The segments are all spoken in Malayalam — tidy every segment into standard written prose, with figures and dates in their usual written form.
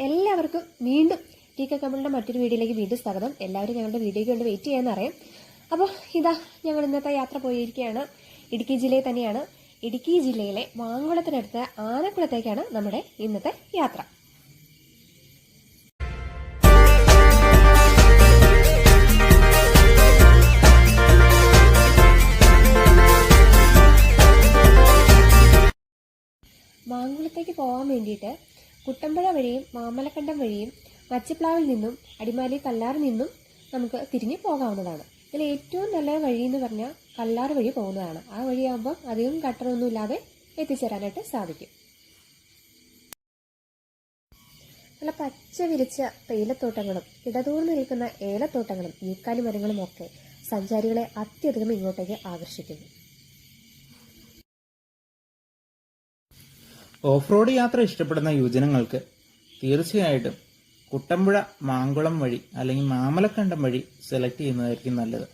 എല്ലാവർക്കും വീണ്ടും ടി കെ കമലിന്റെ മറ്റൊരു വീഡിയോയിലേക്ക് വീണ്ടും സ്വാഗതം. എല്ലാവരും ഞങ്ങളുടെ വീഡിയോയ്ക്ക് വേണ്ടി വെയിറ്റ് ചെയ്യാന്നറിയാം. അപ്പോൾ ഇതാ ഞങ്ങൾ ഇന്നത്തെ യാത്ര പോയിരിക്കുകയാണ്. ഇടുക്കി ജില്ലയിൽ തന്നെയാണ്. ഇടുക്കി ജില്ലയിലെ മാങ്കുളത്തിനടുത്ത് ആനക്കുളത്തേക്കാണ് നമ്മുടെ ഇന്നത്തെ യാത്ര. മാങ്കുളത്തേക്ക് പോകാൻ വേണ്ടിയിട്ട് കുട്ടമ്പുഴ വഴിയും മാമലക്കണ്ടം വഴിയും മച്ചിപ്ലാവിൽ നിന്നും അടിമാലി കല്ലാറിൽ നിന്നും നമുക്ക് തിരിഞ്ഞ് പോകാവുന്നതാണ്. ഇതിൽ ഏറ്റവും നല്ല വഴി എന്ന് പറഞ്ഞാൽ കല്ലാറ് വഴി പോകുന്നതാണ്. ആ വഴിയാകുമ്പോൾ അധികം കട്ടറൊന്നും ഇല്ലാതെ എത്തിച്ചേരാനായിട്ട് സാധിക്കും. നല്ല പച്ച വിരിച്ച തേയിലത്തോട്ടങ്ങളും ഇടതൂർന്ന് നിൽക്കുന്ന ഏലത്തോട്ടങ്ങളും ഈക്കാലി മരങ്ങളും ഒക്കെ സഞ്ചാരികളെ അത്യധികം ഇങ്ങോട്ടേക്ക് ആകർഷിക്കുന്നു. ഓഫ് റോഡ് യാത്ര ഇഷ്ടപ്പെടുന്ന യുവജനങ്ങൾക്ക് തീർച്ചയായിട്ടും കുട്ടമ്പുഴ മാങ്കുളം വഴി അല്ലെങ്കിൽ മാമലക്കണ്ടം വഴി സെലക്ട് ചെയ്യുന്നതായിരിക്കും നല്ലത്.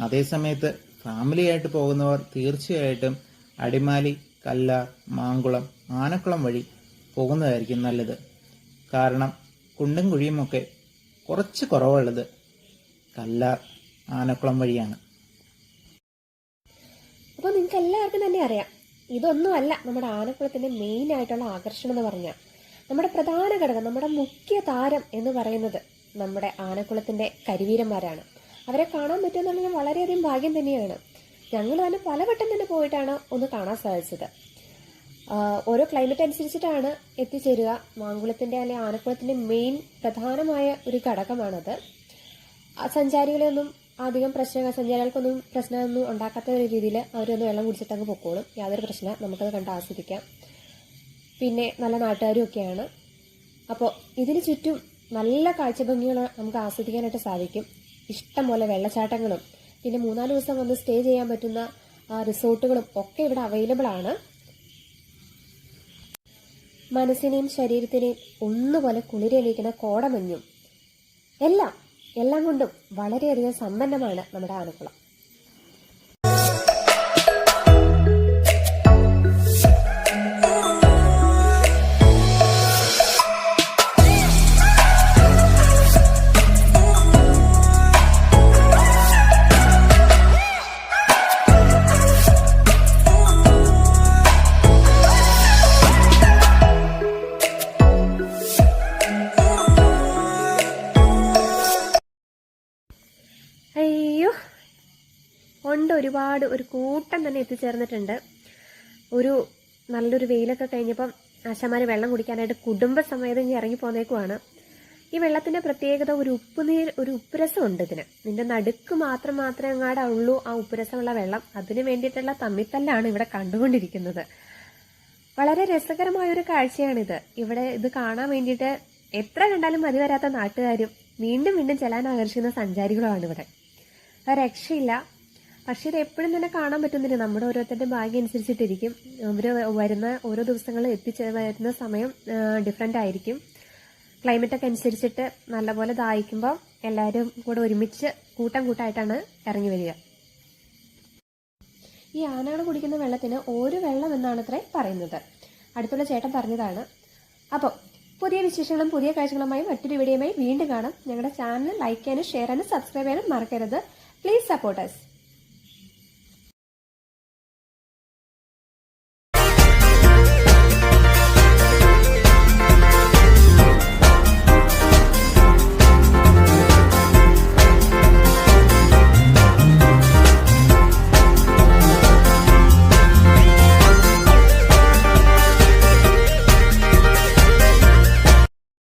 അതേസമയത്ത് ഫാമിലി ആയിട്ട് പോകുന്നവർ തീർച്ചയായിട്ടും അടിമാലി, കല്ലാർ, മാങ്കുളം, ആനക്കുളം വഴി പോകുന്നതായിരിക്കും നല്ലത്. കാരണം കുണ്ടും കുഴിയുമൊക്കെ കുറച്ച് കുറവുള്ളത് കല്ലാർ, ആനക്കുളം വഴിയാണ്. അപ്പോൾ നിങ്ങൾക്ക് എല്ലാവർക്കും തന്നെ അറിയാം, ഇതൊന്നുമല്ല നമ്മുടെ ആനക്കുളത്തിന്റെ മെയിൻ ആയിട്ടുള്ള ആകർഷണം എന്ന് പറഞ്ഞാൽ നമ്മുടെ പ്രധാന ഘടകം, നമ്മുടെ മുഖ്യ താരം എന്ന് പറയുന്നത് നമ്മുടെ ആനക്കുളത്തിന്റെ കരിവീരന്മാരാണ്. അവരെ കാണാൻ പറ്റുമെന്നുള്ളത് വളരെയധികം ഭാഗ്യം തന്നെയാണ്. ഞങ്ങൾ തന്നെ പലവട്ടം തന്നെ പോയിട്ടാണ് ഒന്ന് കാണാൻ സാധിച്ചത്. ഓരോ ക്ലൈമറ്റ് അനുസരിച്ചിട്ടാണ് എത്തിച്ചേരുക. മാങ്കുളത്തിന്റെ അല്ലെങ്കിൽ ആനക്കുളത്തിന്റെ മെയിൻ പ്രധാനമായ ഒരു ഘടകമാണത്. സഞ്ചാരികളെയൊന്നും അധികം സഞ്ചാരികൾക്കൊന്നും പ്രശ്നമൊന്നും ഉണ്ടാക്കാത്ത രീതിയിൽ അവരൊന്ന് വെള്ളം കുടിച്ചിട്ടങ്ങ് പൊക്കോളും. യാതൊരു പ്രശ്നം, നമുക്കത് കണ്ട് ആസ്വദിക്കാം. പിന്നെ നല്ല നാട്ടുകാരും ഒക്കെയാണ്. അപ്പോൾ ഇതിന് ചുറ്റും നല്ല കാഴ്ചഭംഗികൾ നമുക്ക് ആസ്വദിക്കാനായിട്ട് സാധിക്കും. ഇഷ്ടം പോലെ വെള്ളച്ചാട്ടങ്ങളും പിന്നെ 3-4 ദിവസം വന്ന് സ്റ്റേ ചെയ്യാൻ പറ്റുന്ന റിസോർട്ടുകളും ഒക്കെ ഇവിടെ അവൈലബിൾ ആണ്. മനസ്സിനെയും ശരീരത്തിനെയും ഒന്നുപോലെ കുളിരേലിക്കുന്ന കോടമഞ്ഞും എല്ലാം കൊണ്ടും വളരെയധികം സമ്പന്നമാണ് നമ്മുടെ ആനക്കുളം. അയ്യോ, ഒരു കൂട്ടം തന്നെ എത്തിച്ചേർന്നിട്ടുണ്ട്. നല്ലൊരു വെയിലൊക്കെ കഴിഞ്ഞപ്പം ആശാമാര് വെള്ളം കുടിക്കാനായിട്ട് കുടുംബസമേതം ഇങ്ങനെ ഇറങ്ങി പോന്നേക്കുവാണ്. ഈ വെള്ളത്തിന്റെ പ്രത്യേകത ഒരു ഉപ്പുരസം ഉണ്ട് ഇതിന്. ഇതിന്റെ നടുക്ക് മാത്രമേ അങ്ങാടെ ഉള്ളൂ ആ ഉപ്പുരസമുള്ള വെള്ളം. അതിന് വേണ്ടിയിട്ടുള്ള തമ്മിത്തല്ലാണ് ഇവിടെ കണ്ടുകൊണ്ടിരിക്കുന്നത്. വളരെ രസകരമായൊരു കാഴ്ചയാണിത്. ഇവിടെ ഇത് കാണാൻ വേണ്ടിയിട്ട് എത്ര കണ്ടാലും മതി വരാത്ത നാട്ടുകാരും വീണ്ടും ചെല്ലാൻ ആകർഷിക്കുന്ന സഞ്ചാരികളുമാണ് ഇവിടെ. രക്ഷയില്ല. പക്ഷെ ഇത് എപ്പോഴും തന്നെ കാണാൻ പറ്റുന്നില്ല. നമ്മുടെ ഓരോരുത്തരുടെ ഭാഗ്യം അനുസരിച്ചിട്ടിരിക്കും. അവര് വരുന്ന ഓരോ ദിവസങ്ങളിൽ വരുന്ന സമയം ഡിഫറെന്റ് ആയിരിക്കും. ക്ലൈമറ്റൊക്കെ അനുസരിച്ചിട്ട് നല്ലപോലെ ദാഹിക്കുമ്പോൾ എല്ലാവരും കൂടെ ഒരുമിച്ച് കൂട്ടായിട്ടാണ് ഇറങ്ങി വരിക. ഈ ആനകൾ കുടിക്കുന്ന വെള്ളത്തിന് ഒരു വെള്ളം എന്നാണ് അത്രേ പറയുന്നത്. അടുത്തുള്ള ചേട്ടൻ പറഞ്ഞതാണ്. അപ്പോൾ പുതിയ വിശേഷങ്ങളും പുതിയ കാഴ്ചകളുമായി മറ്റൊരു വീഡിയോയുമായി വീണ്ടും കാണാം. ഞങ്ങളുടെ ചാനൽ ലൈക്ക് ചെയ്യാനും ഷെയർ ചെയ്യാനും സബ്സ്ക്രൈബ് ചെയ്യാനും മറക്കരുത്. Please support us.